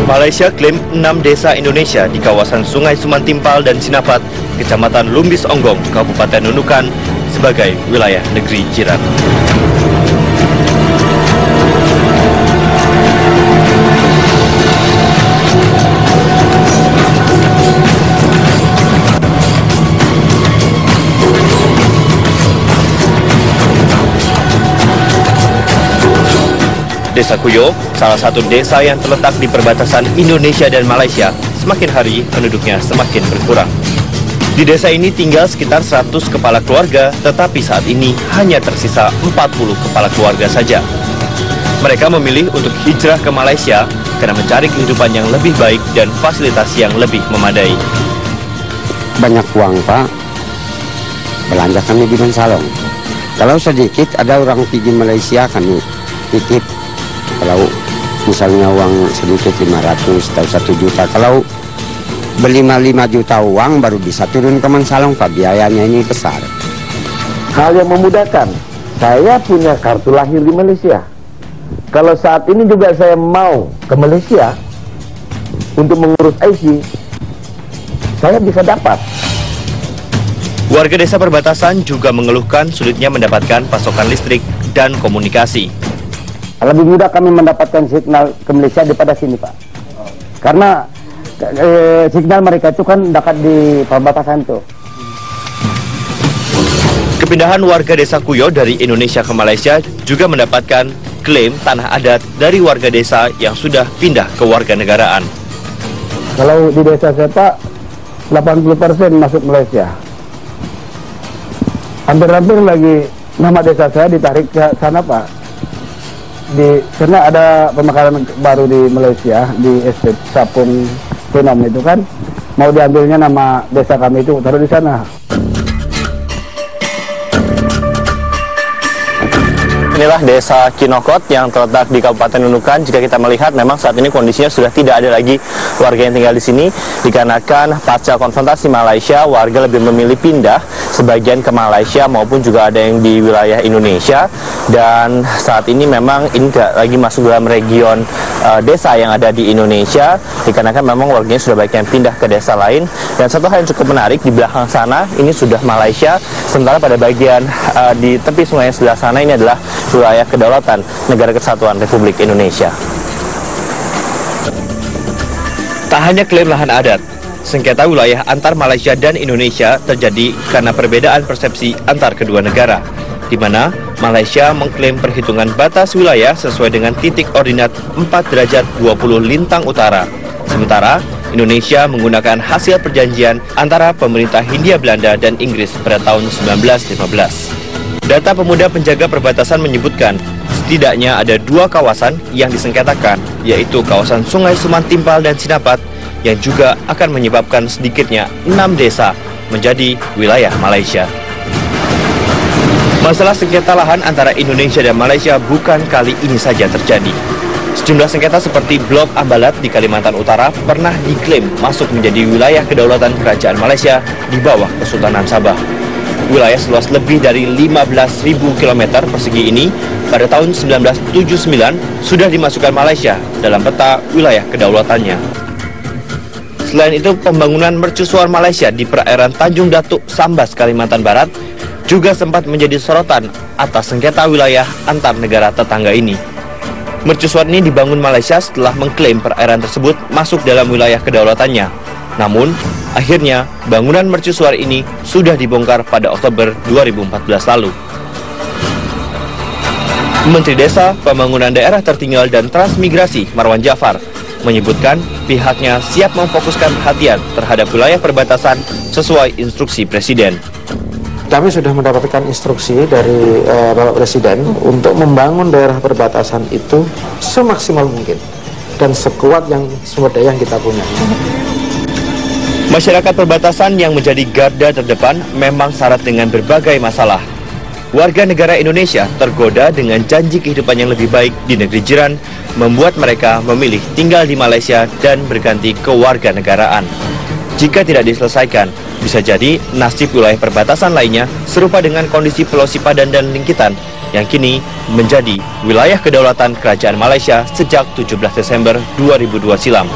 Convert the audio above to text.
Malaysia klaim 6 desa Indonesia di kawasan Sungai Sumantimpal dan Sinapat, Kecamatan Lumbis Onggong, Kabupaten Nunukan, sebagai wilayah negeri jiran. Desa Kuyo, salah satu desa yang terletak di perbatasan Indonesia dan Malaysia, semakin hari penduduknya semakin berkurang. Di desa ini tinggal sekitar 100 kepala keluarga, tetapi saat ini hanya tersisa 40 kepala keluarga saja. Mereka memilih untuk hijrah ke Malaysia karena mencari kehidupan yang lebih baik dan fasilitas yang lebih memadai. Banyak uang, Pak. Belanja kami di Mansalong. Kalau sedikit, ada orang pergi Malaysia kami titip. Kalau misalnya uang sedikit 500 atau 1 juta, kalau beli 5 juta uang baru bisa turun ke Mansalong, Pak. Biayanya ini besar. Hal yang memudahkan, saya punya kartu lahir di Malaysia. Kalau saat ini juga saya mau ke Malaysia untuk mengurus IC, saya bisa dapat. Warga desa perbatasan juga mengeluhkan sulitnya mendapatkan pasokan listrik dan komunikasi. Lebih mudah kami mendapatkan signal ke Malaysia daripada sini, Pak. Karena signal mereka itu kan dekat di perbatasan tuh. Kepindahan warga desa Kuyo dari Indonesia ke Malaysia juga mendapatkan klaim tanah adat dari warga desa yang sudah pindah ke warga negaraan. Kalau di desa saya, Pak, 80% masuk Malaysia. Hampir-hampir lagi nama desa saya ditarik ke sana, Pak. Karena ada pemekaran baru di Malaysia, di estate Sapung Tunom itu kan, mau diambilnya nama desa kami itu taruh di sana. Inilah desa Kinokot yang terletak di Kabupaten Nunukan. Jika kita melihat, memang saat ini kondisinya sudah tidak ada lagi warga yang tinggal di sini, dikarenakan pasca konfrontasi Malaysia, warga lebih memilih pindah, sebagian ke Malaysia maupun juga ada yang di wilayah Indonesia. Dan saat ini memang ini tidak lagi masuk dalam region desa yang ada di Indonesia, dikarenakan memang warganya sudah banyak yang pindah ke desa lain. Dan satu hal yang cukup menarik, di belakang sana ini sudah Malaysia, sementara pada bagian di tepi sungai yang sebelah sana ini adalah wilayah kedaulatan Negara Kesatuan Republik Indonesia. Tak hanya klaim lahan adat, sengketa wilayah antar Malaysia dan Indonesia terjadi karena perbedaan persepsi antar kedua negara, di mana Malaysia mengklaim perhitungan batas wilayah sesuai dengan titik ordinat 4 derajat 20 lintang utara, sementara Indonesia menggunakan hasil perjanjian antara pemerintah Hindia Belanda dan Inggris pada tahun 1915. Data pemuda penjaga perbatasan menyebutkan setidaknya ada 2 kawasan yang disengketakan, yaitu kawasan Sungai Sumantimpal dan Sinapat, yang juga akan menyebabkan sedikitnya 6 desa menjadi wilayah Malaysia. Masalah sengketa lahan antara Indonesia dan Malaysia bukan kali ini saja terjadi. Sejumlah sengketa seperti Blok Ambalat di Kalimantan Utara pernah diklaim masuk menjadi wilayah kedaulatan Kerajaan Malaysia di bawah Kesultanan Sabah. Wilayah seluas lebih dari 15.000 km persegi ini pada tahun 1979 sudah dimasukkan Malaysia dalam peta wilayah kedaulatannya. Selain itu, pembangunan mercusuar Malaysia di perairan Tanjung Datuk, Sambas, Kalimantan Barat juga sempat menjadi sorotan atas sengketa wilayah antar negara tetangga ini. Mercusuar ini dibangun Malaysia setelah mengklaim perairan tersebut masuk dalam wilayah kedaulatannya. Namun, akhirnya bangunan mercusuar ini sudah dibongkar pada Oktober 2014 lalu. Menteri Desa, Pembangunan Daerah Tertinggal dan Transmigrasi Marwan Jafar menyebutkan pihaknya siap memfokuskan perhatian terhadap wilayah perbatasan sesuai instruksi Presiden. Kami sudah mendapatkan instruksi dari Bapak Presiden untuk membangun daerah perbatasan itu semaksimal mungkin dan sekuat yang sumber daya yang kita punya. Masyarakat perbatasan yang menjadi garda terdepan memang syarat dengan berbagai masalah. Warga negara Indonesia tergoda dengan janji kehidupan yang lebih baik di negeri jiran, membuat mereka memilih tinggal di Malaysia dan berganti ke warga negaraan. Jika tidak diselesaikan, bisa jadi nasib wilayah perbatasan lainnya serupa dengan kondisi Pulau Sipadan dan Lingkitan yang kini menjadi wilayah kedaulatan Kerajaan Malaysia sejak 17 Desember 2002 silam.